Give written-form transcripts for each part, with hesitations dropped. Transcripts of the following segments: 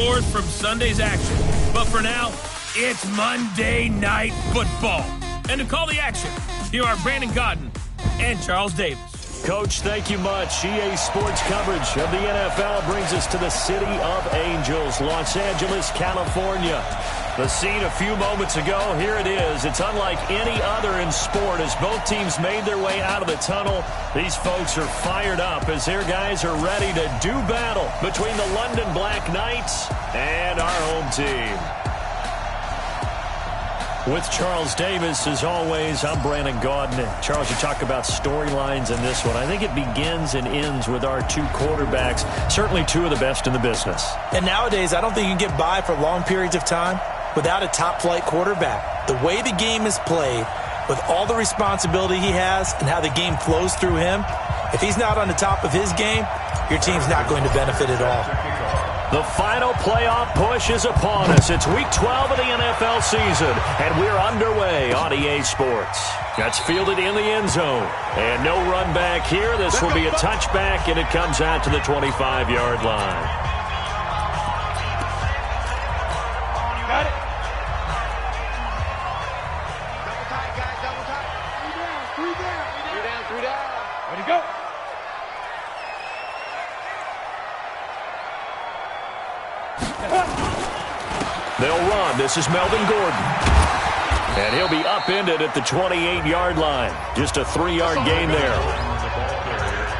From Sunday's action. But for now, it's Monday Night Football. And to call the action, here are Brandon Gaudin and Charles Davis. Coach, thank you much. EA Sports coverage of the NFL brings us to the City of Angels, Los Angeles, California. The scene a few moments ago, here it is. It's unlike any other in sport as both teams made their way out of the tunnel. These folks are fired up as their guys are ready to do battle between the London Black Knights and our home team. With Charles Davis, as always, I'm Brandon Gaudin. Charles, you talk about storylines in this one. I think it begins and ends with our two quarterbacks, certainly two of the best in the business. And nowadays, I don't think you can get by for long periods of time without a top-flight quarterback. The way the game is played, with all the responsibility he has and how the game flows through him, if he's not on the top of his game, your team's not going to benefit at all. The final playoff push is upon us. It's Week 12 of the NFL season, and we're underway on EA Sports. That's fielded in the end zone. And no run back here. This will be a touchback, and it comes out to the 25-yard line. Got it. Double tight, guys, double tight. 3 down. Three down. Ready to go. They'll run. This is Melvin Gordon. And he'll be upended at the 28-yard line. Just a 3-yard gain there.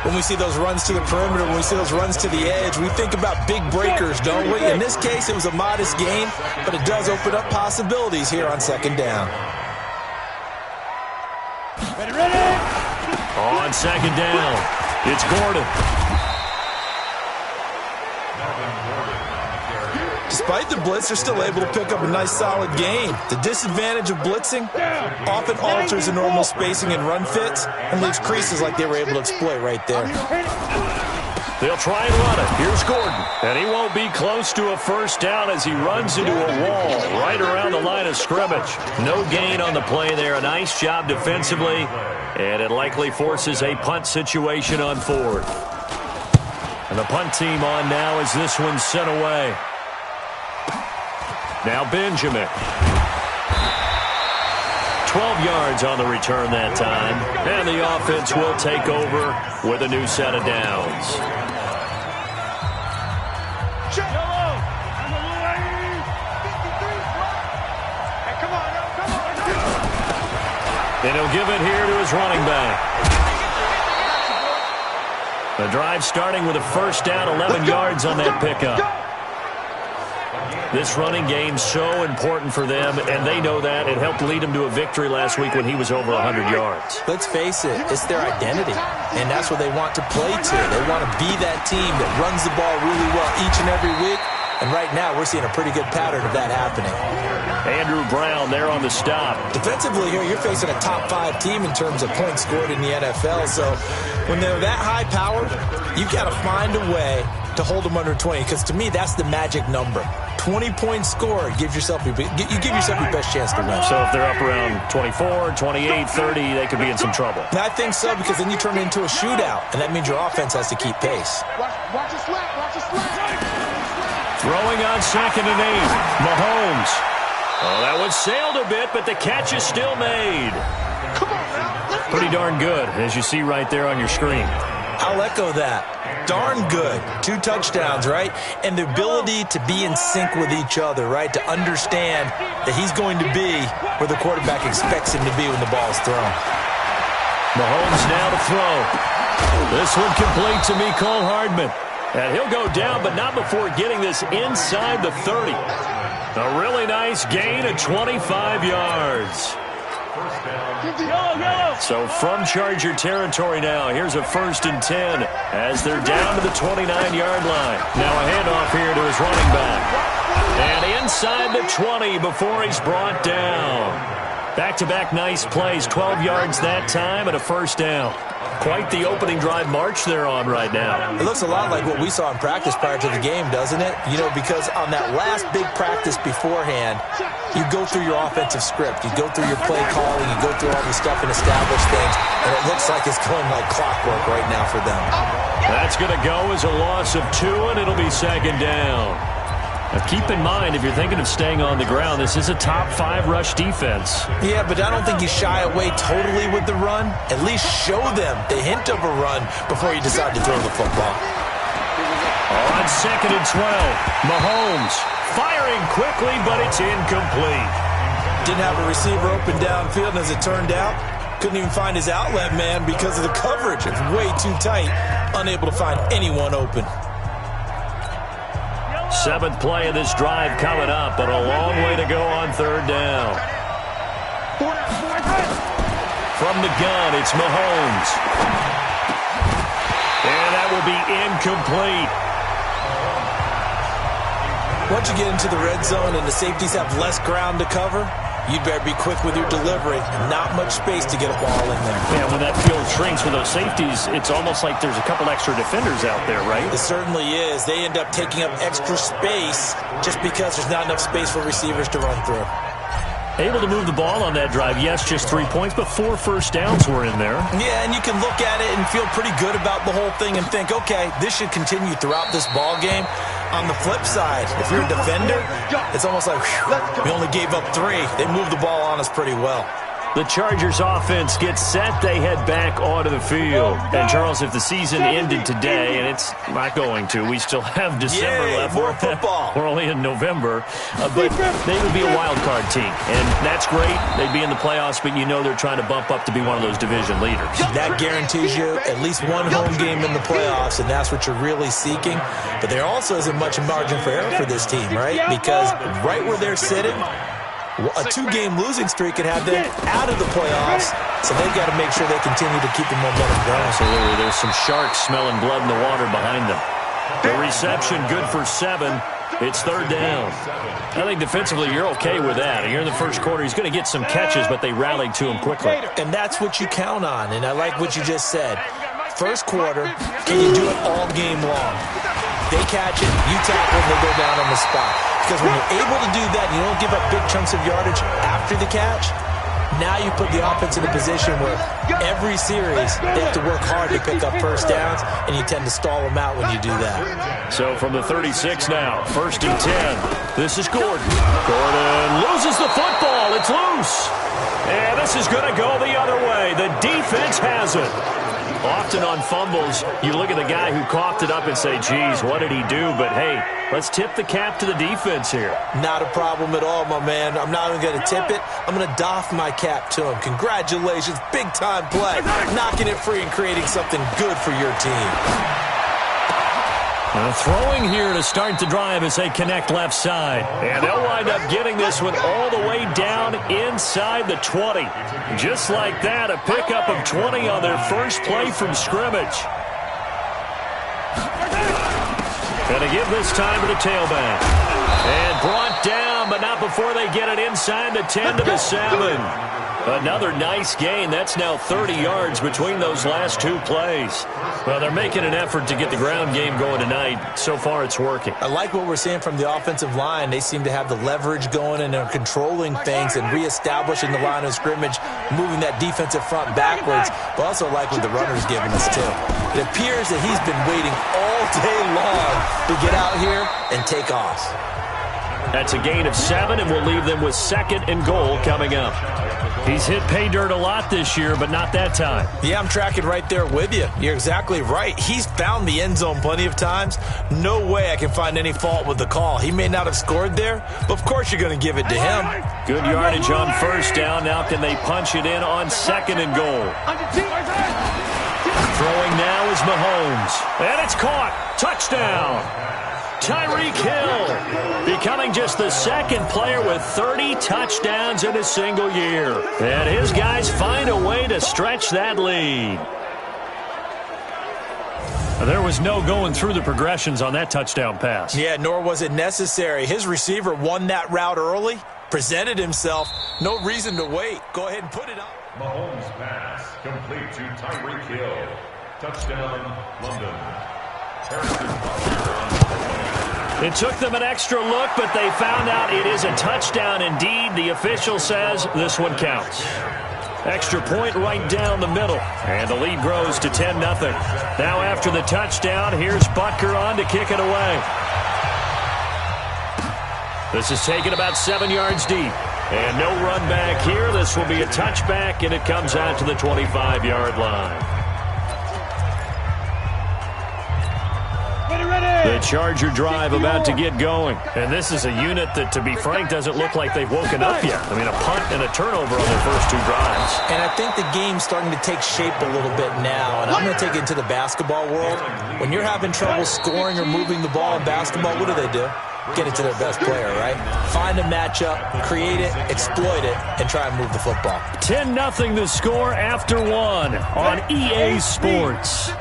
When we see those runs to the perimeter, when we see those runs to the edge, we think about big breakers, don't we? In this case, it was a modest gain, but it does open up possibilities here on second down. Ready. On second down, it's Gordon. Despite the blitz, they're still able to pick up a nice solid gain. The disadvantage of blitzing often alters the normal spacing and run fits and leaves creases like they were able to exploit right there. They'll try and run it. Here's Gordon. And he won't be close to a first down as he runs into a wall right around the line of scrimmage. No gain on the play there. A nice job defensively. And it likely forces a punt situation on fourth. And the punt team on now as this one's sent away. Now Benjamin. 12 yards on the return that time. And the offense will take over with a new set of downs. And he'll give it here to his running back. The drive starting with a first down, 11 yards on that pickup. This running game so important for them, and they know that. It helped lead them to a victory last week when he was over 100 yards. Let's face it, it's their identity, and that's what they want to play to. They want to be that team that runs the ball really well each and every week, and right now we're seeing a pretty good pattern of that happening. Andrew Brown there on the stop. Defensively here, you're facing a top-5 team in terms of points scored in the NFL, so when they're that high-powered, you've got to find a way to hold them under 20, because to me, that's the magic number. 20 points scored, you give yourself your best chance to win. So if they're up around 24, 28, 30, they could be in some trouble. I think so, because then you turn it into a shootout, and that means your offense has to keep pace. Watch your slap. Throwing on 2nd and 8, Mahomes. Oh, that one sailed a bit, but the catch is still made. Come on, now. Pretty darn good, as you see right there on your screen. I'll echo that. Darn good. 2 touchdowns, right? And the ability to be in sync with each other, right? To understand that he's going to be where the quarterback expects him to be when the ball is thrown. Mahomes now to throw. This one complete to Mecole Hardman. And he'll go down, but not before getting this inside the 30. A really nice gain of 25 yards. So from Charger territory now, here's a 1st and 10 as they're down to the 29-yard line. Now a handoff here to his running back. And inside the 20 before he's brought down. Back-to-back nice plays, 12 yards that time and a first down. Quite the opening drive march they're on right now. It looks a lot like what we saw in practice prior to the game, doesn't it? You know, because on that last big practice beforehand, you go through your offensive script. You go through your play calling. You go through all the stuff and establish things. And it looks like it's going like clockwork right now for them. That's going to go as a loss of 2, and it'll be 2nd down. Now keep in mind, if you're thinking of staying on the ground, this is a top 5 rush defense. Yeah, but I don't think you shy away totally with the run. At least show them the hint of a run before you decide to throw the football. On 2nd and 12, Mahomes firing quickly, but it's incomplete. Didn't have a receiver open downfield, and as it turned out, couldn't even find his outlet man because of the coverage. It's way too tight, unable to find anyone open. 7th play of this drive coming up, but a long way to go on 3rd down. From the gun, it's Mahomes. And that will be incomplete. Once you get into the red zone and the safeties have less ground to cover, you'd better be quick with your delivery. Not much space to get a ball in there. Yeah, when that field shrinks with those safeties, it's almost like there's a couple extra defenders out there, right? It certainly is. They end up taking up extra space just because there's not enough space for receivers to run through. Able to move the ball on that drive. Yes, just 3 points, but 4 first downs were in there. Yeah, and you can look at it and feel pretty good about the whole thing and think, okay, this should continue throughout this ball game. On the flip side, if you're a defender, it's almost like, whew, we only gave up 3. They moved the ball on us pretty well. The Chargers offense gets set. They head back onto the field. And, Charles, if the season ended today, and it's not going to, we still have December left. More football. We're only in November. But they would be a wild card team. And that's great. They'd be in the playoffs, but you know they're trying to bump up to be one of those division leaders. That guarantees you at least one home game in the playoffs, and that's what you're really seeking. But there also isn't much margin for error for this team, right? Because right where they're sitting, a 2-game losing streak could have them out of the playoffs, so they've got to make sure they continue to keep the momentum going. Absolutely. There's some sharks smelling blood in the water behind them. The reception good for 7. It's 3rd down. I think defensively you're okay with that. Here in the first quarter, he's going to get some catches, but they rallied to him quickly. And that's what you count on, and I like what you just said. First quarter, can you do it all game long? They catch it, you tackle, and they go down on the spot. Because when you're able to do that, and you don't give up big chunks of yardage after the catch, now you put the offense in a position where every series they have to work hard to pick up first downs, and you tend to stall them out when you do that. So from the 36 now, 1st and 10. This is Gordon. Gordon loses the football. It's loose. And this is going to go the other way. The defense has it. Often on fumbles, you look at the guy who coughed it up and say, geez, what did he do? But, hey, let's tip the cap to the defense here. Not a problem at all, my man. I'm not even going to tip it. I'm going to doff my cap to him. Congratulations. Big-time play. Knocking it free and creating something good for your team. Throwing here to start the drive as they connect left side. And they'll wind up getting this one all the way down inside the 20. Just like that, a pickup of 20 on their first play from scrimmage. And to give this time to the tailback. And brought down, but not before they get it inside the 10 to the 7. Another nice gain. That's now 30 yards between those last 2 plays. Well, they're making an effort to get the ground game going tonight. So far, it's working. I like what we're seeing from the offensive line. They seem to have the leverage going, and they're controlling things and reestablishing the line of scrimmage, moving that defensive front backwards. But also like what the runner's giving us, too. It appears that he's been waiting all day long to get out here and take off. That's a gain of 7, and we'll leave them with 2nd and goal coming up. He's hit pay dirt a lot this year, but not that time. Yeah, I'm tracking right there with you. You're exactly right. He's found the end zone plenty of times. No way I can find any fault with the call. He may not have scored there, but of course you're going to give it to him. Good yardage on first down. Now can they punch it in on 2nd and goal? Throwing now is Mahomes. And it's caught. Touchdown. Tyreek Hill becoming just the 2nd player with 30 touchdowns in a single year. And his guys find a way to stretch that lead. There was no going through the progressions on that touchdown pass. Yeah, nor was it necessary. His receiver won that route early, presented himself. No reason to wait. Go ahead and put it up. Mahomes pass complete to Tyreek Hill. Touchdown, London. It took them an extra look, but they found out it is a touchdown indeed. The official says this one counts. Extra point right down the middle. And the lead grows to 10-0. Now after the touchdown, here's Butker on to kick it away. This is taken about 7 yards deep. And no run back here. This will be a touchback, and it comes out to the 25-yard line. The Charger drive about to get going. And this is a unit that, to be frank, doesn't look like they've woken up yet. I mean, a punt and a turnover on their first 2 drives. And I think the game's starting to take shape a little bit now. And I'm going to take it into the basketball world. When you're having trouble scoring or moving the ball in basketball, what do? Get it to their best player, right? Find a matchup, create it, exploit it, and try and move the football. 10-0 the score after 1 on EA Sports.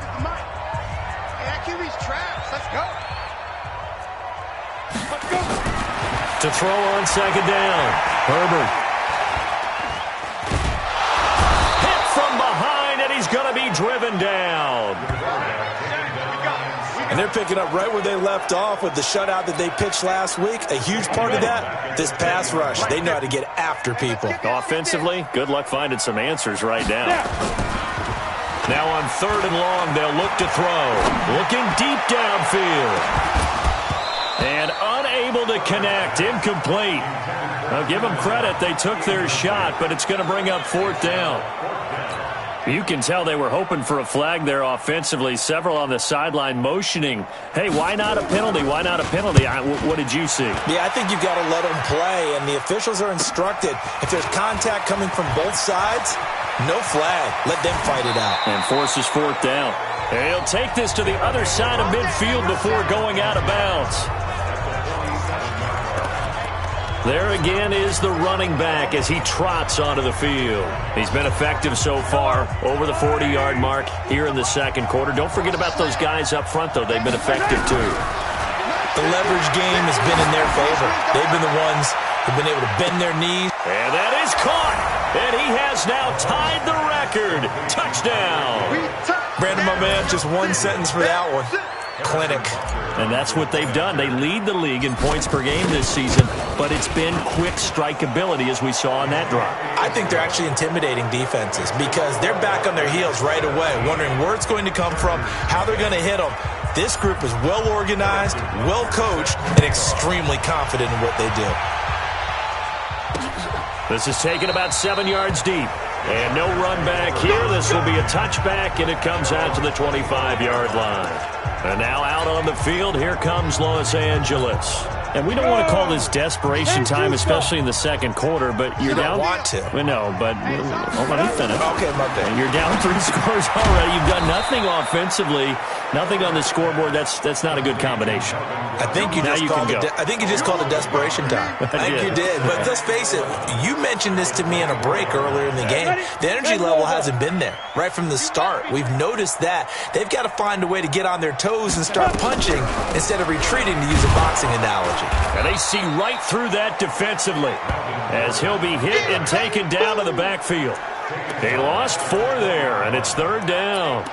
To throw on second down, Herbert. Hit from behind, and he's going to be driven down. And they're picking up right where they left off with the shutout that they pitched last week. A huge part of that, this pass rush. They know how to get after people. Offensively, good luck finding some answers right now. Now on 3rd and long, they'll look to throw. Looking deep downfield. And unable to connect. Incomplete. Now give them credit. They took their shot, but it's going to bring up 4th down. You can tell they were hoping for a flag there offensively. Several on the sideline motioning. Hey, why not a penalty? Why not a penalty? What did you see? Yeah, I think you've got to let them play, and the officials are instructed. If there's contact coming from both sides, no flag. Let them fight it out. And forces 4th down. And he'll take this to the other side of midfield before going out of bounds. There again is the running back as he trots onto the field. He's been effective so far, over the 40-yard mark here in the second quarter. Don't forget about those guys up front, though. They've been effective, too. The leverage game has been in their favor. They've been the ones who've been able to bend their knees. And that is caught. And he has now tied the record. Touchdown. Brandon, my man, just one sentence for that one. Clinic. And that's what they've done. They lead the league in points per game this season, but it's been quick strikeability as we saw on that drive. I think they're actually intimidating defenses because they're back on their heels right away, wondering where it's going to come from, how they're going to hit them. This group is well organized, well coached, and extremely confident in what they do. This is taken about 7 yards deep. And no run back here. This will be a touchback, and it comes out to the 25-yard line. And now out on the field, here comes Los Angeles. And we don't want to call this desperation time, especially in the second quarter, but you're down. You don't want to. We know, but let me finish. Okay, my bad. And you're down 3 scores already. You've done nothing offensively, nothing on the scoreboard. That's not a good combination. I think you just called it desperation time. I think you did. But let's face it, you mentioned this to me in a break earlier in the game. The energy level hasn't been there right from the start. We've noticed that. They've got to find a way to get on their toes and start punching instead of retreating, to use a boxing analogy. And they see right through that defensively as he'll be hit and taken down to the backfield. They lost 4 there, and it's 3rd down.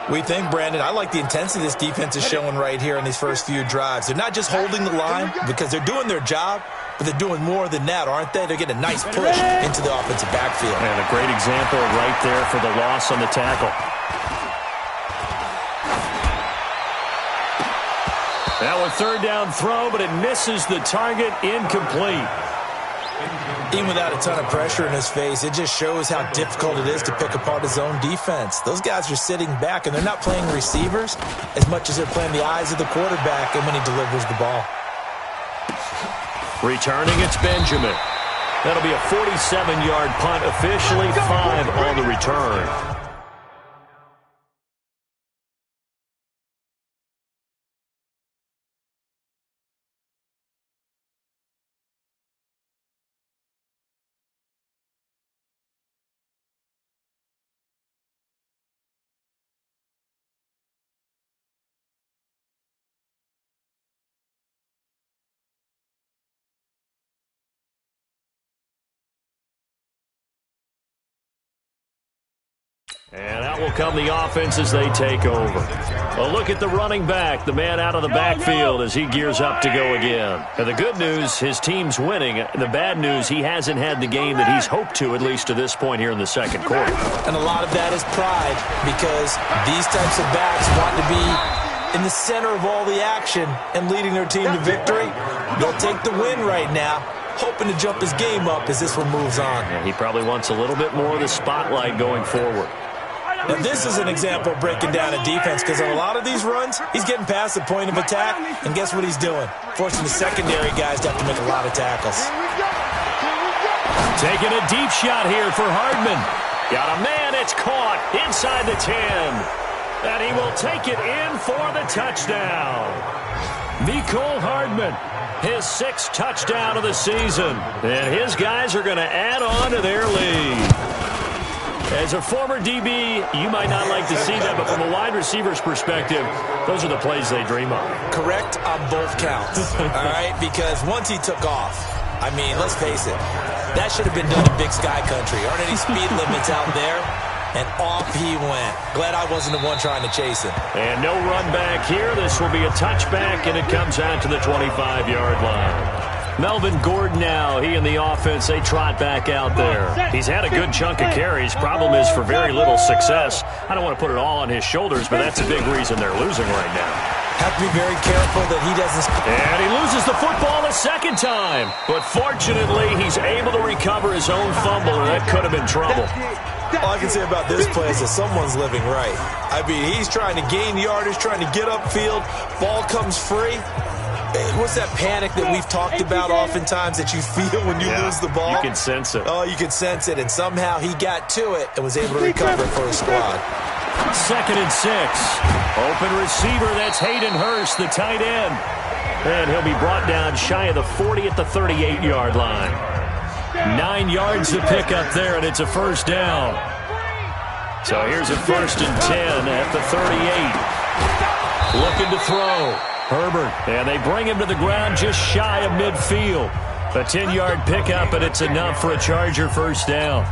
We think, Brandon, I like the intensity this defense is showing right here in these first few drives. They're not just holding the line because they're doing their job, but they're doing more than that, aren't they? They're getting a nice push into the offensive backfield. And a great example right there for the loss on the tackle. Now a 3rd down throw, but it misses the target. Incomplete. Even without a ton of pressure in his face, it just shows how difficult it is to pick apart his own defense. Those guys are sitting back, and they're not playing receivers as much as they're playing the eyes of the quarterback and when he delivers the ball. Returning, it's Benjamin. That'll be a 47-yard punt, officially 5 on the return. And out will come the offense as they take over. A look at the running back, the man out of the backfield as he gears up to go again. And the good news, his team's winning. The bad news, he hasn't had the game that he's hoped to, at least to this point here in the second quarter. And a lot of that is pride, because these types of backs want to be in the center of all the action and leading their team to victory. They'll take the win right now, hoping to jump his game up as this one moves on. Yeah, he probably wants a little bit more of the spotlight going forward. Now, this is an example of breaking down a defense because on a lot of these runs, he's getting past the point of attack, and guess what he's doing? Forcing the secondary guys to have to make a lot of tackles. Taking a deep shot here for Hardman. Got a man, it's caught inside the 10. And he will take it in for the touchdown. Mecole Hardman, his 6th touchdown of the season. And his guys are going to add on to their lead. As a former DB, you might not like to see that, but from a wide receiver's perspective, those are the plays they dream of. Correct on both counts, all right? Because once he took off, I mean, let's face it, that should have been done in Big Sky Country. Aren't any speed limits out there? And off he went. Glad I wasn't the one trying to chase him. And no run back here. This will be a touchback, and it comes out to the 25-yard line. Melvin Gordon now, he and the offense, they trot back out there. He's had a good chunk of carries. Problem is for very little success. I don't want to put it all on his shoulders, but that's a big reason they're losing right now. Have to be very careful that he doesn't... And he loses the football a second time. But fortunately, he's able to recover his own fumble, and that could have been trouble. All I can say about this play is that someone's living right. I mean, he's trying to gain yardage, trying to get upfield. Ball comes free. What's that panic that we've talked about oftentimes that you feel when you lose the ball? You can sense it. Oh, you can sense it. And somehow he got to it and was able to recover for his squad. 2nd and 6. Open receiver, that's Hayden Hurst, the tight end. And he'll be brought down shy of the 40 at the 38-yard line. 9 yards to pick up there, and it's a first down. So here's a 1st and 10 at the 38. Looking to throw. Herbert, and they bring him to the ground just shy of midfield. A 10-yard pickup, and it's enough for a Charger first down.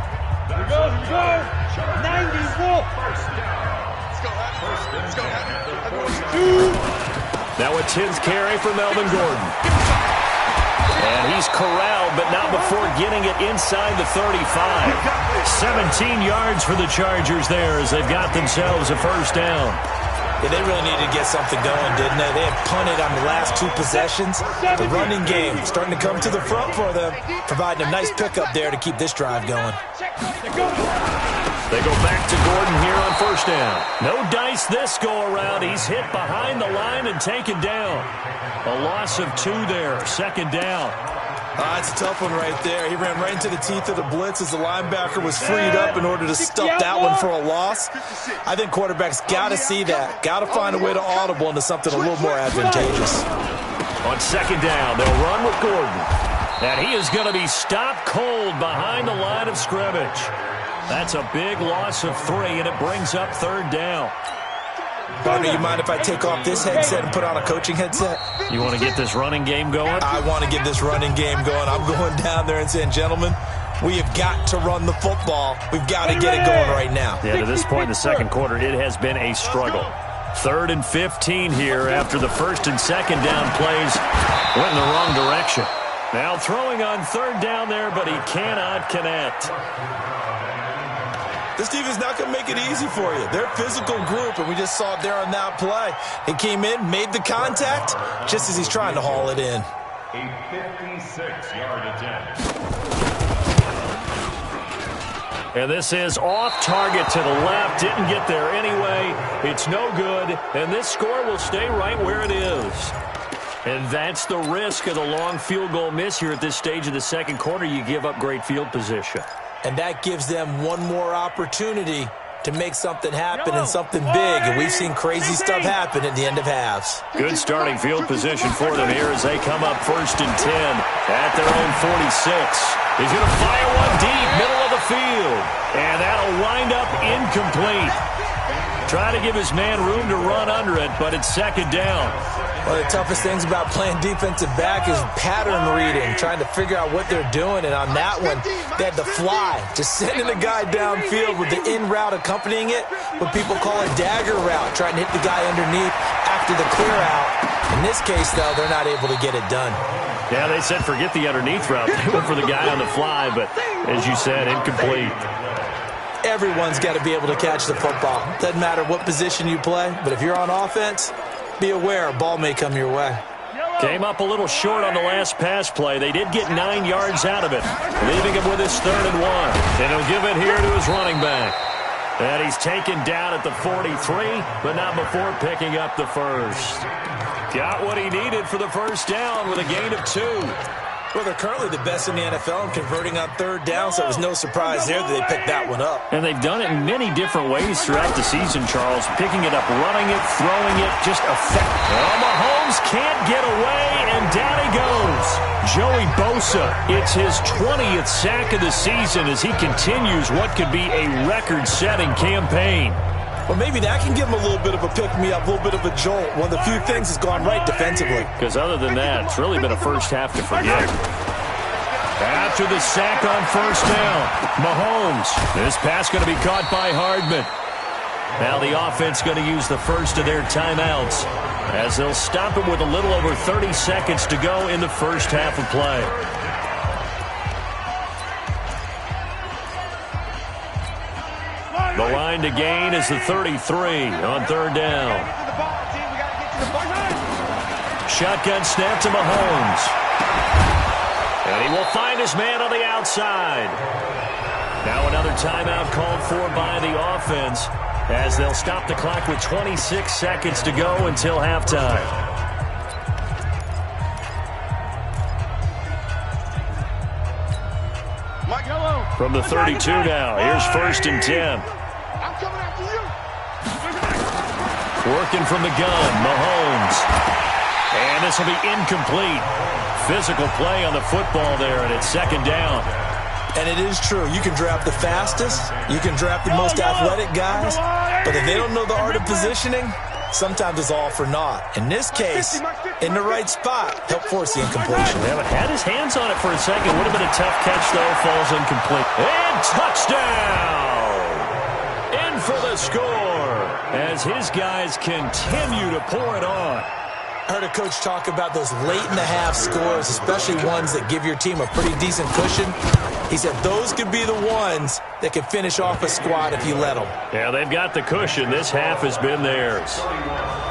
Here we go. 90 wolf. Now a 10th carry for Melvin Gordon. And he's corralled, but not before getting it inside the 35. 17 yards for the Chargers there as they've got themselves a first down. Yeah, they really needed to get something going, didn't they? They had punted on the last 2 possessions. The running game starting to come to the front for them, providing a nice pickup there to keep this drive going. They go back to Gordon here on first down. No dice this go-around. He's hit behind the line and taken down. A loss of 2 there, 2nd down. That's a tough one right there. He ran right into the teeth of the blitz as the linebacker was freed up in order to stuff that one for a loss. I think quarterbacks got to see that. Got to find a way to audible into something a little more advantageous. On 2nd down, they'll run with Gordon. And he is going to be stopped cold behind the line of scrimmage. That's a big loss of 3, and it brings up 3rd down. Gardner, you mind if I take off this headset and put on a coaching headset? You want to get this running game going? I want to get this running game going. I'm going down there and saying, gentlemen, we have got to run the football. We've got to get it going right now. Yeah, to this point in the second quarter, it has been a struggle. 3rd and 15 here after the 1st and 2nd down plays went in the wrong direction. Now throwing on 3rd down there, but he cannot connect. This team is not going to make it easy for you. They're a physical group, and we just saw it there on that play. He came in, made the contact, just as he's trying to haul it in. A 56-yard attempt. And this is off target to the left. Didn't get there anyway. It's no good, and this score will stay right where it is. And that's the risk of the long field goal miss here at this stage of the second quarter. You give up great field position. And that gives them one more opportunity to make something happen and something big. And we've seen crazy stuff happen at the end of halves. Good starting field position for them here as they come up 1st and 10 at their own 46. He's going to fire one deep, middle of the field. And that'll wind up incomplete. Try to give his man room to run under it, but it's 2nd down. One of the toughest things about playing defensive back is pattern reading, trying to figure out what they're doing. And on that one, they had to fly, just sending the guy downfield with the in route accompanying it, what people call a dagger route, trying to hit the guy underneath after the clear out. In this case, though, they're not able to get it done. Yeah, they said forget the underneath route. They went for the guy on the fly, but as you said, incomplete. Everyone's got to be able to catch the football. Doesn't matter what position you play, but if you're on offense, be aware, a ball may come your way. Came up a little short on the last pass play. They did get 9 yards out of it, leaving him with his 3rd and 1. And he'll give it here to his running back. And he's taken down at the 43, but not before picking up the first. Got what he needed for the first down with a gain of 2. Well, they're currently the best in the NFL in converting on 3rd down, so it was no surprise there that they picked that one up. And they've done it in many different ways throughout the season, Charles. Picking it up, running it, throwing it, just effective. Well, Mahomes can't get away, and down he goes. Joey Bosa, it's his 20th sack of the season as he continues what could be a record-setting campaign. Well, maybe that can give him a little bit of a pick-me-up, a little bit of a jolt. One of the few things that's gone right defensively. Because other than that, it's really been a first half to forget. After the sack on first down, Mahomes. This pass going to be caught by Hardman. Now the offense going to use the first of their timeouts as they'll stop it with a little over 30 seconds to go in the first half of play. The line to gain is the 33 on 3rd down. Shotgun snap to Mahomes. And he will find his man on the outside. Now another timeout called for by the offense as they'll stop the clock with 26 seconds to go until halftime. From the 32 now, here's 1st and 10. Working from the gun, Mahomes. And this will be incomplete. Physical play on the football there, and it's 2nd down. And it is true. You can draft the fastest. You can draft the most athletic guys. But if they don't know the art of positioning, sometimes it's all for naught. In this case, in the right spot, help force the incompletion. Yeah, but had his hands on it for a second. Would have been a tough catch, though. Falls incomplete. And touchdown! In for the score as his guys continue to pour it on. I heard a coach talk about those late-in-the-half scores, especially ones that give your team a pretty decent cushion. He said those could be the ones that could finish off a squad if you let them. Yeah, they've got the cushion. This half has been theirs.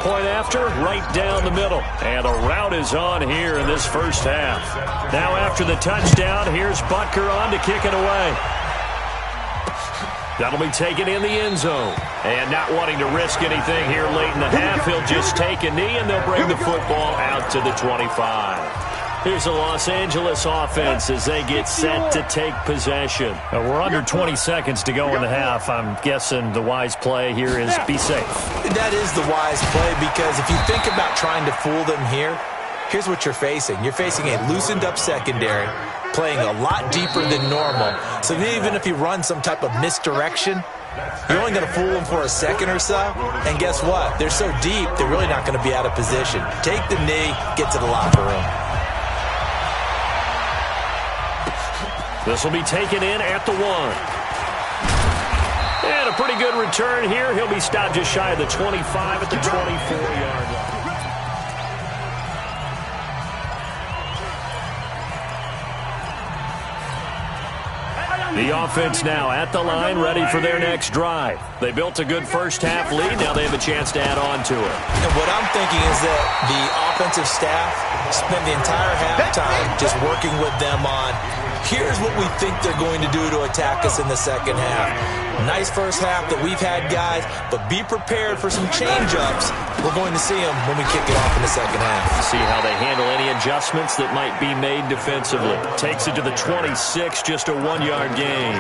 Point after, right down the middle. And a rout is on here in this first half. Now after the touchdown, here's Butker on to kick it away. That'll be taken in the end zone. And not wanting to risk anything here late in the half, he'll just take a knee, and they'll bring the football out to the 25. Here's the Los Angeles offense as they get set to take possession. We're under 20 seconds to go in the half. I'm guessing the wise play here is be safe. That is the wise play because if you think about trying to fool them here, here's what you're facing. You're facing a loosened-up secondary, playing a lot deeper than normal. So even if you run some type of misdirection, you're only going to fool them for a second or so. And guess what? They're so deep, they're really not going to be out of position. Take the knee, get to the locker room. This will be taken in at the 1. And a pretty good return here. He'll be stopped just shy of the 25 at the 24-yard line. The offense now at the line, ready for their next drive. They built a good first half lead. Now they have a chance to add on to it. And what I'm thinking is that the offensive staff spent the entire halftime just working with them on, here's what we think they're going to do to attack us in the second half. Nice first half that we've had, guys, but be prepared for some change-ups. We're going to see them when we kick it off in the second half. See how they handle any adjustments that might be made defensively. Takes it to the 26, just a 1-yard gain.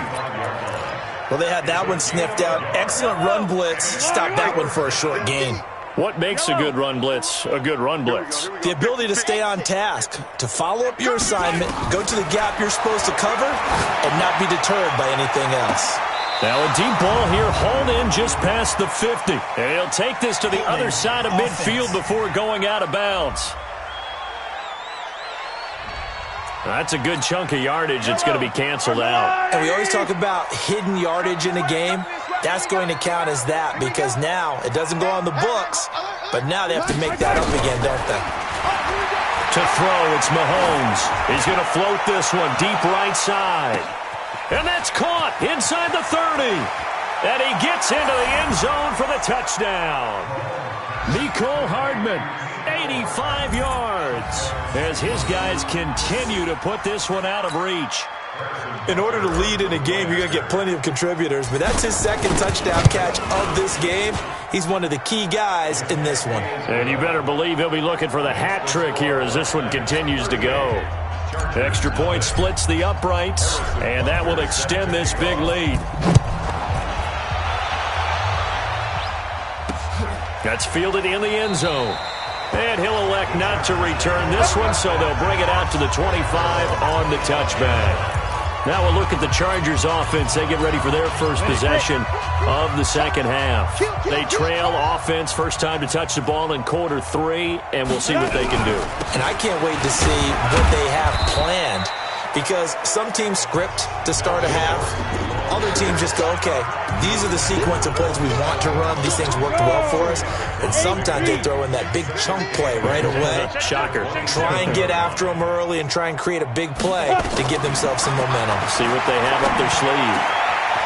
Well, they had that one sniffed out. Excellent run blitz. Stop that one for a short gain. What makes a good run blitz a good run blitz? The ability to stay on task, to follow up your assignment, go to the gap you're supposed to cover, and not be deterred by anything else. Now a deep ball here hauled in just past the 50. And he'll take this to the other side of midfield before going out of bounds. That's a good chunk of yardage. It's going to be canceled out. And we always talk about hidden yardage in a game. That's going to count as that because now it doesn't go on the books, but now they have to make that up again, don't they? To throw, it's Mahomes. He's going to float this one deep right side. And that's caught inside the 30. And he gets into the end zone for the touchdown. Mecole Hardman, 85 yards, as his guys continue to put this one out of reach. In order to lead in a game, you're going to get plenty of contributors, but that's his second touchdown catch of this game. He's one of the key guys in this one. And you better believe he'll be looking for the hat trick here as this one continues to go. Extra point splits the uprights, and that will extend this big lead. That's fielded in the end zone. And he'll elect not to return this one, so they'll bring it out to the 25 on the touchback. Now we'll look at the Chargers offense. They get ready for their first possession of the second half. They trail offense, first time to touch the ball in quarter 3, and we'll see what they can do. And I can't wait to see what they have planned, because some teams script to start a half. Other teams just go, okay, these are the sequence of plays we want to run. These things worked well for us. And sometimes they throw in that big chunk play right away. Shocker. Try and get after them early and try and create a big play to give themselves some momentum. See what they have up their sleeve.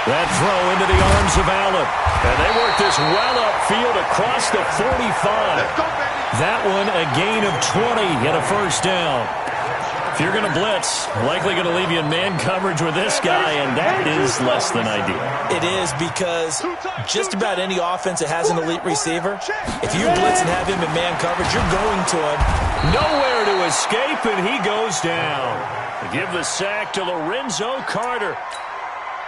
That throw into the arms of Allen. And they work this well upfield across the 45. That one a gain of 20 and a first down. If you're going to blitz, likely going to leave you in man coverage with this guy, and that is less than ideal. It is, because just about any offense that has an elite receiver, if you blitz and have him in man coverage, you're going to him. Nowhere to escape, and he goes down. Give the sack to Lorenzo Carter.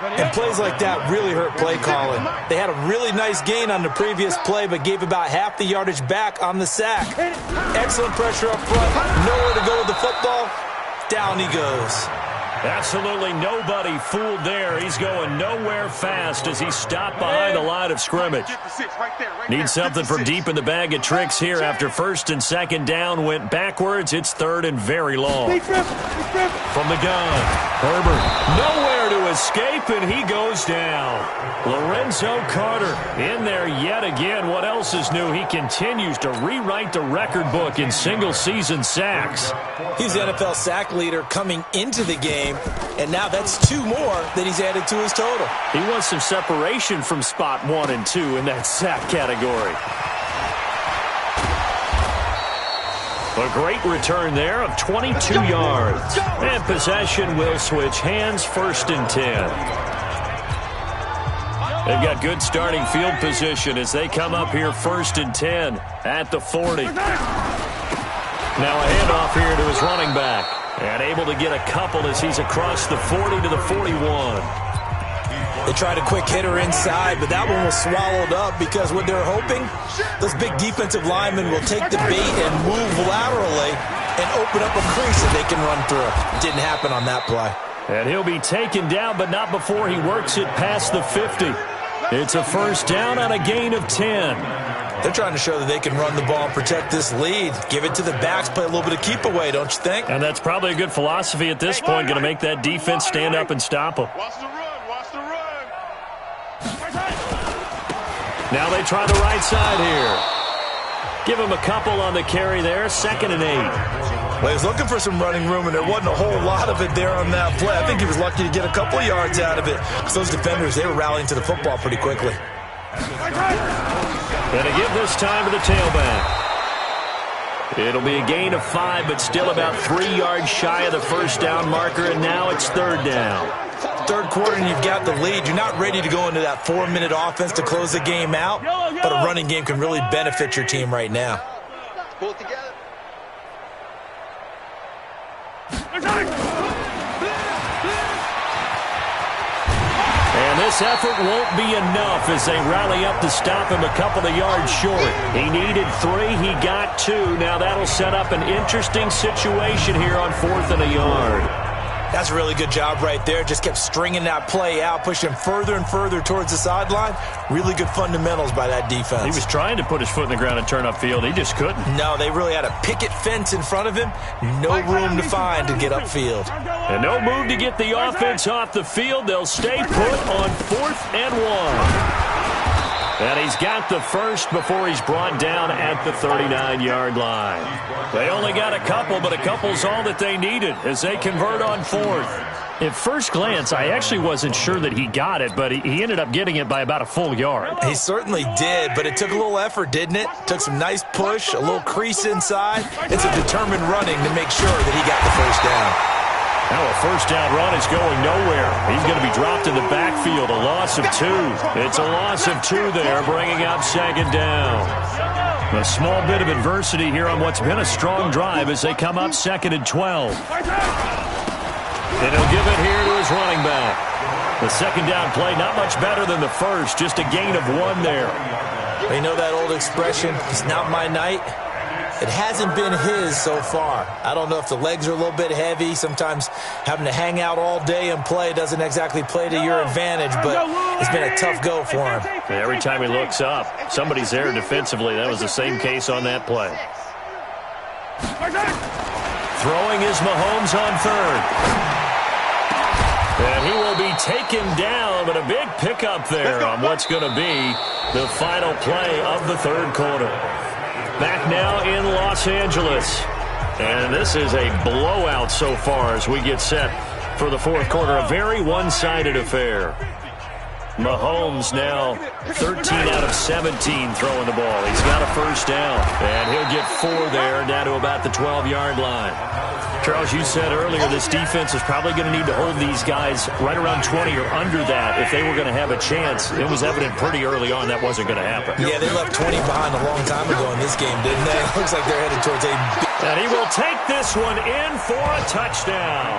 And plays like that really hurt play calling. They had a really nice gain on the previous play, but gave about half the yardage back on the sack. Excellent pressure up front. Nowhere to go with the football. Down he goes. Absolutely nobody fooled there. He's going nowhere fast as he's stopped behind the line of scrimmage. Need something from deep in the bag of tricks here after first and second down went backwards. It's third and very long. From the gun, Herbert nowhere to escape, and he goes down. Lorenzo Carter in there yet again. What else is new? He continues to rewrite the record book in single-season sacks. He's the NFL sack leader coming into the game, and now that's 2 more that he's added to his total. He wants some separation from spot 1 and 2 in that sack category. A great return there of 22 yards. And possession will switch hands, first and 10. They've got good starting field position as they come up here first and 10 at the 40. Now a handoff here to his running back. And able to get a couple as he's across the 40 to the 41. They tried a quick hitter inside, but that one was swallowed up because what they're hoping, those big defensive linemen will take the bait and move laterally and open up a crease that they can run through. Didn't happen on that play. And he'll be taken down, but not before he works it past the 50. It's a first down on a gain of 10. They're trying to show that they can run the ball and protect this lead. Give it to the backs, play a little bit of keep away, don't you think? And that's probably a good philosophy at this point, going to make that defense stand up and stop them. Watch the run, watch the run. Now they try the right side here. Give him a couple on the carry there, 2nd and 8. Well, he was looking for some running room, and there wasn't a whole lot of it there on that play. I think he was lucky to get a couple of yards out of it, because those defenders, they were rallying to the football pretty quickly. Going to give this time to the tailback. It'll be a gain of 5, but still about 3 yards shy of the first down marker, and now it's third down. Third quarter, and you've got the lead. You're not ready to go into that 4-minute offense to close the game out, but a running game can really benefit your team right now. Pull it together. And this effort won't be enough as they rally up to stop him a couple of yards short. He needed 3, he got 2. Now that'll set up an interesting situation here on 4th and a yard. That's a really good job right there. Just kept stringing that play out, pushing further and further towards the sideline. Really good fundamentals by that defense. He was trying to put his foot in the ground and turn upfield. He just couldn't. No, they really had a picket fence in front of him. No room to find to get upfield. And no move to get the offense off the field. They'll stay put on 4th and 1. And he's got the first before he's brought down at the 39-yard line. They only got a couple, but a couple's all that they needed as they convert on 4th. At first glance, I actually wasn't sure that he got it, but he ended up getting it by about a full yard. He certainly did, but it took a little effort, didn't it? Took some nice push, a little crease inside. It's a determined running to make sure that he got the first down. Now a first down run is going nowhere. He's going to be dropped in the backfield, a loss of 2. It's a loss of 2 there, bringing up second down. A small bit of adversity here on what's been a strong drive as they come up 2nd and 12. And he'll give it here to his running back. The second down play, not much better than the first, just a gain of 1 there. You know that old expression, it's not my night? It hasn't been his so far. I don't know if the legs are a little bit heavy. Sometimes having to hang out all day and play doesn't exactly play to your advantage, but it's been a tough go for him. Every time he looks up, somebody's there defensively. That was the same case on that play. Throwing is Mahomes on 3rd. And he will be taken down, but a big pickup there on what's going to be the final play of the 3rd quarter. Back now in Los Angeles. And this is a blowout so far as we get set for the 4th quarter. A very one-sided affair. Mahomes now 13 out of 17 throwing the ball. He's got a first down, and he'll get 4 there, down to about the 12-yard line. Charles, you said earlier this defense is probably going to need to hold these guys right around 20 or under that if they were going to have a chance. It was evident pretty early on that wasn't going to happen. Yeah, they left 20 behind a long time ago in this game, didn't they? It looks like they're headed towards a... And he will take this one in for a touchdown.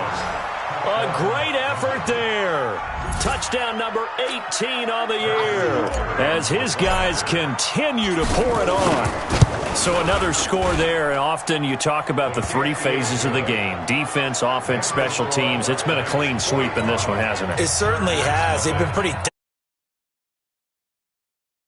A great effort there. Touchdown number 18 on the year as his guys continue to pour it on. So another score there, and often you talk about the 3 phases of the game. Defense, offense, special teams. It's been a clean sweep in this one, hasn't it? It certainly has. They've been pretty...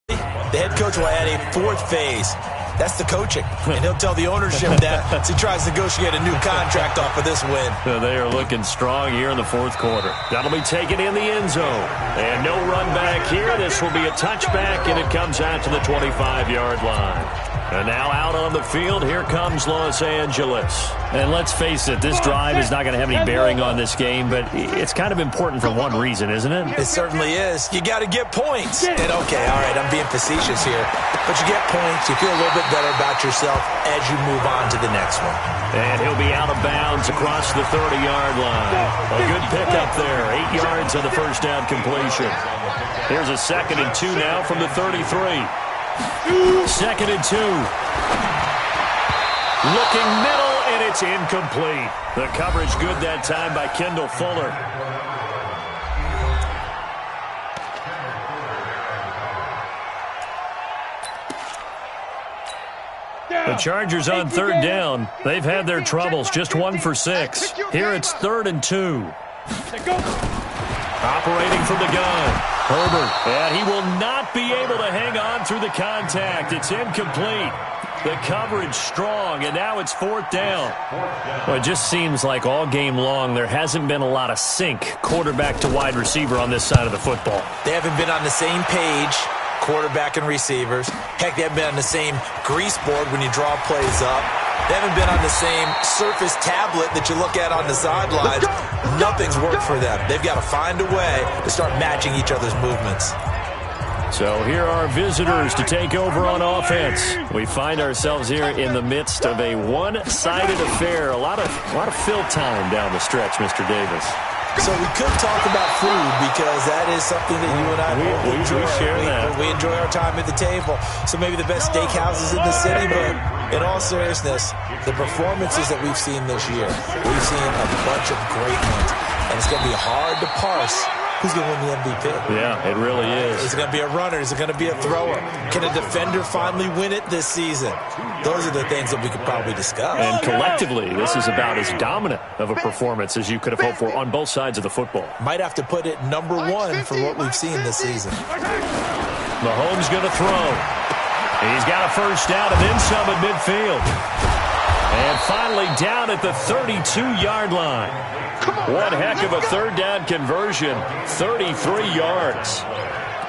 The head coach will add a 4th phase. That's the coaching. And he'll tell the ownership that as he tries to negotiate a new contract off of this win. They are looking strong here in the 4th quarter. That'll be taken in the end zone. And no run back here. This will be a touchback, and it comes out to the 25-yard line. And now out on the field, here comes Los Angeles. And let's face it, this drive is not going to have any bearing on this game, but it's kind of important for one reason, isn't it? It certainly is. You got to get points. And okay, all right, I'm being facetious here, but you get points, you feel a little bit better about yourself as you move on to the next one. And he'll be out of bounds across the 30-yard line. A good pickup there, 8 yards on the first down completion. Here's a 2nd and 2 now from the 33. 2nd and 2. Looking middle, and it's incomplete. The coverage good that time by Kendall Fuller. The Chargers on 3rd down. They've had their troubles, just 1 for 6. Here it's 3rd and 2. Operating from the gun. Herbert, and he will not be able to hang on through the contact. It's incomplete. The coverage strong, and now it's 4th down. Well, it just seems like all game long there hasn't been a lot of sync quarterback to wide receiver on this side of the football. They haven't been on the same page, quarterback and receivers. Heck, they haven't been on the same grease board when you draw plays up. They haven't been on the same Surface tablet that you look at on the sidelines. Nothing's worked for them. They've got to find a way to start matching each other's movements. So here are visitors to take over on offense. We find ourselves here in the midst of a one-sided affair. A lot of fill time down the stretch, Mr. Davis. So we could talk about food because that is something that you and I we enjoy. share that. We enjoy our time at the table. So maybe the best steakhouses in the city, but in all seriousness, the performances that we've seen this year, we've seen a bunch of great ones. And it's going to be hard to parse who's going to win the MVP. Yeah, it really is. Is it going to be a runner? Is it going to be a thrower? Can a defender finally win it this season? Those are the things that we could probably discuss. And collectively, this is about as dominant of a performance as you could have hoped for on both sides of the football. Might have to put it number 1 for what we've seen this season. Mahomes going to throw. He's got a first down and then some at midfield. And finally down at the 32-yard line. One heck of a 3rd down conversion, 33 yards.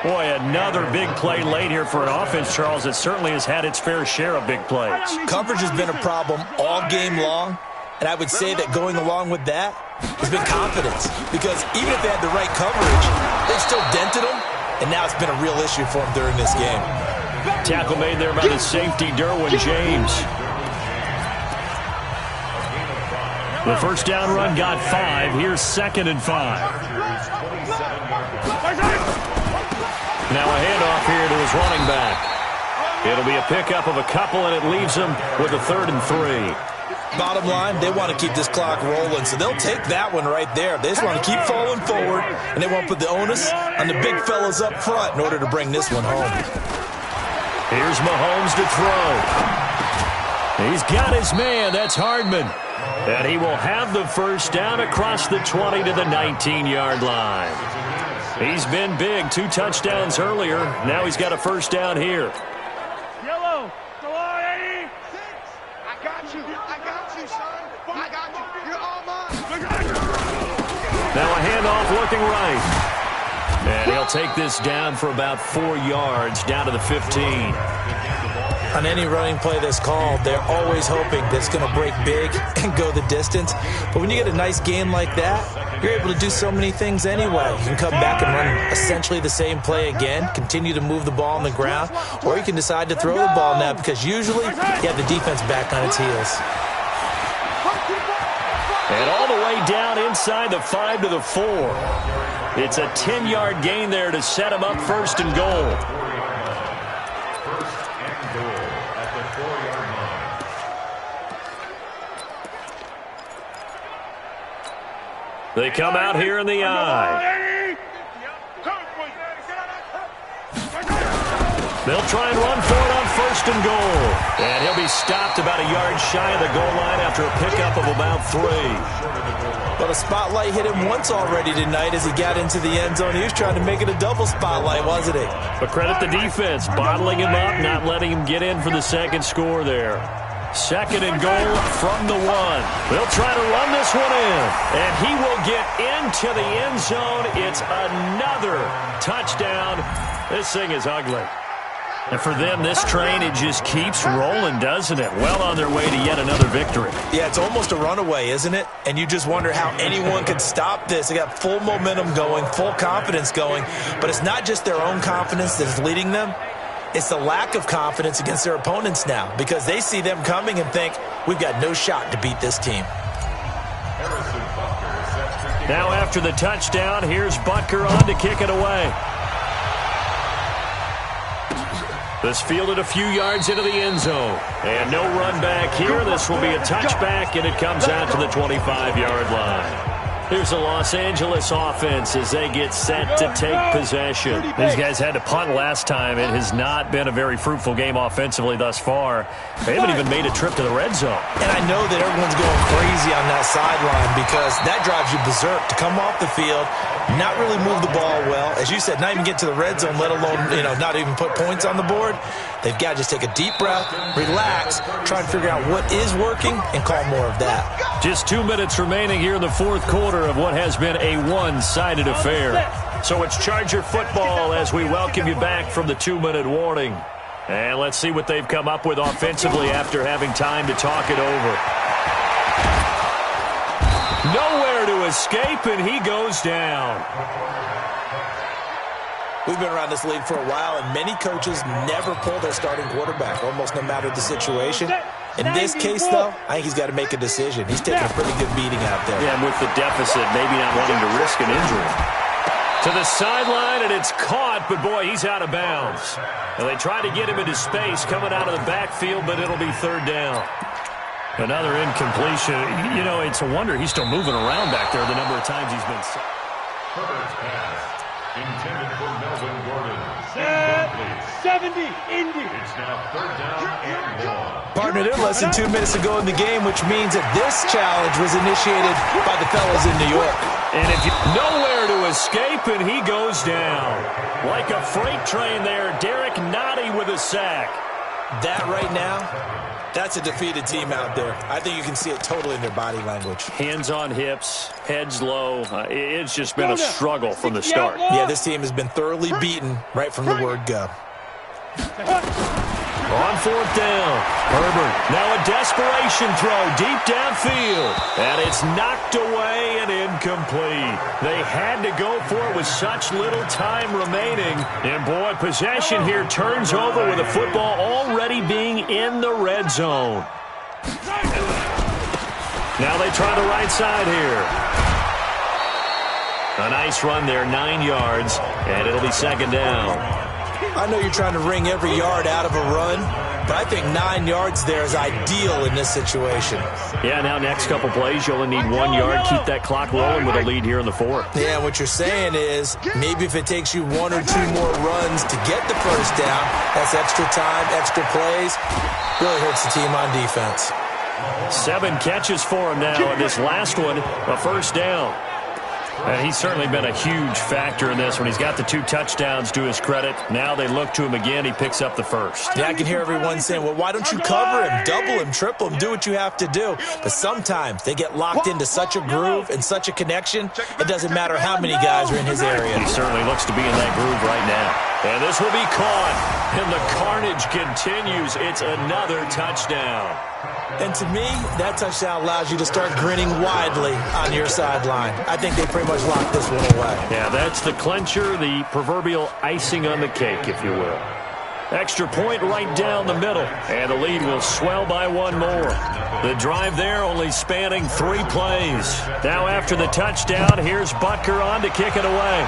Boy, another big play late here for an offense, Charles, that certainly has had its fair share of big plays. Coverage has been a problem all game long, And I would say that going along with that has been confidence. Because even if they had the right coverage, they've still dented them. And now it's been a real issue for them during this game. Tackle made there by the safety, Derwin James. The first down run got 5. Here's 2nd and 5. Now a handoff here to his running back. It'll be a pickup of a couple, and it leaves him with a 3rd and 3. Bottom line, they want to keep this clock rolling, so they'll take that one right there. They just want to keep falling forward, and they won't put the onus on the big fellas up front in order to bring this one home. Here's Mahomes to throw. He's got his man. That's Hardman. And he will have the first down across the 20 to the 19-yard line. He's been big. 2 touchdowns earlier. Now he's got a first down here. Yellow. Go on, Eddie. I got you. I got you, son. I got you. You're all mine. Now a handoff looking right. And he'll take this down for about 4 yards, down to the 15. On any running play that's called, they're always hoping that it's going to break big and go the distance. But when you get a nice game like that, you're able to do so many things anyway. You can come back and run essentially the same play again, continue to move the ball on the ground, or you can decide to throw the ball now because usually you have the defense back on its heels. And all the way down inside the 5 to the 4. It's a 10-yard gain there to set him up 1st and goal. They come out here in the I. They'll try and run for it on 1st and goal. And he'll be stopped about a yard shy of the goal line after a pickup of about 3. Well, the spotlight hit him once already tonight as he got into the end zone. He was trying to make it a double spotlight, wasn't he? But credit the defense, bottling him up, not letting him get in for the second score there. 2nd and goal from the 1. They'll try to run this one in. And he will get into the end zone. It's another touchdown. This thing is ugly. And for them, this train, it just keeps rolling, doesn't it? Well on their way to yet another victory. Yeah, it's almost a runaway, isn't it? And you just wonder how anyone could stop this. They got full momentum going, full confidence going. But it's not just their own confidence that's leading them. It's the lack of confidence against their opponents now because they see them coming and think, we've got no shot to beat this team. Now after the touchdown, here's Butker on to kick it away. This fielded a few yards into the end zone. And no run back here. This will be a touchback, and it comes out to the 25-yard line. Here's the Los Angeles offense as they get set to take possession. These guys had to punt last time. It has not been a very fruitful game offensively thus far. They haven't even made a trip to the red zone. And I know that everyone's going crazy on that sideline because that drives you berserk to come off the field, not really move the ball well. As you said, not even get to the red zone, let alone, not even put points on the board. They've got to just take a deep breath, relax, try and figure out what is working, and call more of that. Just 2 minutes remaining here in the 4th quarter of what has been a one-sided affair. So it's Charger football as we welcome you back from the 2-minute warning. And let's see what they've come up with offensively after having time to talk it over. Nowhere to escape, and he goes down. We've been around this league for a while, and many coaches never pull their starting quarterback, almost no matter the situation. In this case, though, I think he's got to make a decision. He's taking a pretty good beating out there. Yeah, and with the deficit, maybe not wanting to risk an injury. To the sideline, and it's caught, but boy, he's out of bounds. And they try to get him into space coming out of the backfield, but it'll be 3rd down. Another incompletion. It's a wonder he's still moving around back there the number of times he's been set. Herbert's pass, intended for Melvin Gordon. 70, Indy. It's now 3rd down and 1. Partner, they're less than 2 minutes to go in the game, which means that this challenge was initiated by the fellas in New York. And if you nowhere to escape, and he goes down. Like a freight train there, Derek Nottie with a sack. That right now, that's a defeated team out there. I think you can see it totally in their body language. Hands on hips, heads low. It's just been a struggle from the start. Yeah, this team has been thoroughly beaten right from the word go. On 4th down, Herbert, now a desperation throw deep downfield. And it's knocked away and incomplete. They had to go for it with such little time remaining. And, boy, possession here turns over with the football already being in the red zone. Now they try the right side here. A nice run there, 9 yards, and it'll be 2nd down. I know you're trying to wring every yard out of a run, but I think 9 yards there is ideal in this situation. Yeah, now next couple plays, you only need 1 yard. Keep that clock rolling with a lead here in the 4th. Yeah, what you're saying is maybe if it takes you 1 or 2 more runs to get the first down, that's extra time, extra plays. Really hurts the team on defense. 7 catches for him now, and this last one, a first down. And he's certainly been a huge factor in this one. He's got the 2 touchdowns to his credit. Now they look to him again. He picks up the first. Yeah, I can hear everyone saying, well, why don't you cover him, double him, triple him, do what you have to do. But sometimes they get locked into such a groove and such a connection, it doesn't matter how many guys are in his area. He certainly looks to be in that groove right now. And this will be caught. And the carnage continues. It's another touchdown. And to me, that touchdown allows you to start grinning widely on your sideline. I think they pretty much locked this one away. Yeah, that's the clincher, the proverbial icing on the cake, if you will. Extra point right down the middle, and the lead will swell by 1 more. The drive there only spanning 3 plays. Now after the touchdown, here's Butker on to kick it away.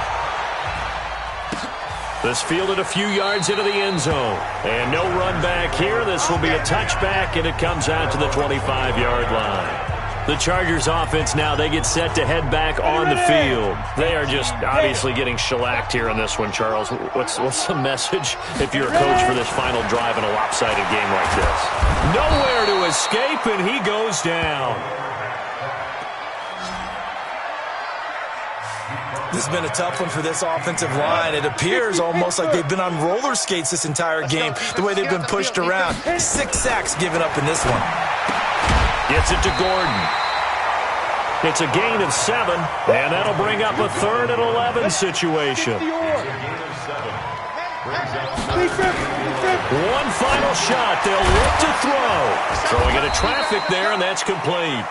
This fielded a few yards into the end zone. And no run back here. This will be a touchback, and it comes out to the 25-yard line. The Chargers offense now, they get set to head back on the field. They are just obviously getting shellacked here in this one, Charles. What's the message if you're a coach for this final drive in a lopsided game like this? Nowhere to escape, and he goes down. This has been a tough one for this offensive line. It appears almost like they've been on roller skates this entire game, the way they've been pushed around. 6 sacks given up in this one. Gets it to Gordon. It's a gain of 7, and that'll bring up a 3rd and 11 situation. One final shot. They'll look to throw. Throwing into traffic there, and that's complete.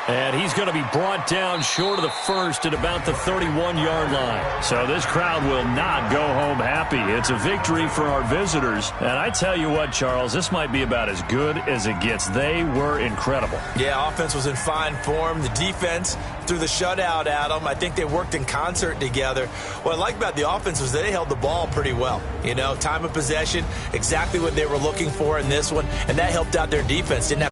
And he's going to be brought down short of the first at about the 31-yard line. So this crowd will not go home happy. It's a victory for our visitors. And I tell you what, Charles, this might be about as good as it gets. They were incredible. Yeah, offense was in fine form. The defense threw the shutout at them. I think they worked in concert together. What I like about the offense was they held the ball pretty well. You know, time of possession, exactly what they were looking for in this one. And that helped out their defense. Didn't have